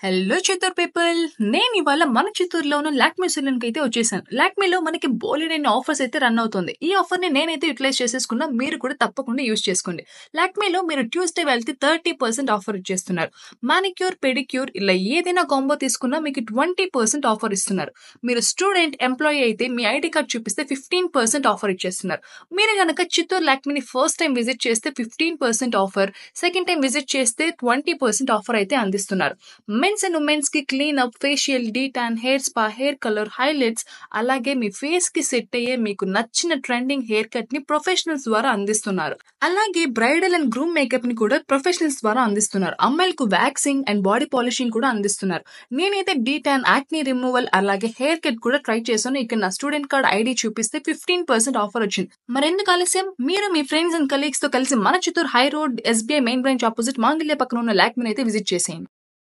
Hello Chittoor people! నేనివాళ మన చిత్తూరులోను లాక్మే సెలూన్‌కైతే వచ్చేసాను. లాక్మేలో మనకి బోలెడన్ని ఆఫర్స్ అయితే రన్ అవుతుంది. ఈ ఆఫర్‌ని నేనైతే యుటిలైజ్ చేసేసుకున్నా. మీరు కూడా తప్పకుండా యూజ్ చేసుకోండి. లాక్మేలో మీరు ట్యూస్‌డే వెళ్తే 30% ఆఫర్ ఇచ్చేస్తున్నారు. మానిక్యూర్, పెడిక్యూర్ ఇలా ఏదైనా కాంబో తీసుకున్నా మీకు 20% ఆఫర్ ఇస్తున్నారు. మీరు స్టూడెంట్, ఎంప్లాయీ అయితే మీ ఐడీ కార్డ్ చూపిస్తే 15% ఆఫర్ ఇచ్చేస్తున్నారు. మీరు గనక చిత్తూరు లాక్మేని ఫస్ట్ టైమ్ విజిట్ చేస్తే 15% ఆఫర్, సెకండ్ టైమ్ విజిట్ చేస్తే 20% ఆఫర్ అయితే అందిస్తున్నారు. మెన్స్ అండ్ ఉమెన్స్ కి clean up, facial, D-Tan, hair spa, hair colour, highlights, అలాగే మీ ఫేస్ కి సెట్ అయ్యే మీకు నచ్చిన ట్రెండింగ్ హెయిర్ కట్ ని ప్రొఫెషనల్స్ ద్వారా అందిస్తున్నారు. అలాగే బ్రైడల్ అండ్ గ్రూమ్ మేకప్ ని కూడా ప్రొఫెషనల్స్ ద్వారా అందిస్తున్నారు. అమ్మాయిలకు వ్యాక్సింగ్ అండ్ బాడీ పాలిషింగ్ కూడా అందిస్తున్నారు. నేనైతే డీటాన్, యాక్నీ రిమూవల్, అలాగే హెయిర్ కట్ కూడా ట్రై చేశాను. ఇక్కడ నా స్టూడెంట్ కార్డ్ ఐడి చూపిస్తే 15% ఆఫర్ వచ్చింది. మరెందుకు ఆలస్యం? మీరు మీ ఫ్రెండ్స్ అండ్ కలీగ్స్ తో కలిసి మన Chittoor high road SBI main branch opposite మాంగళ్య పక్కన ఉన్న లాక్మేని అయితే విజిట్ చేసేయండి.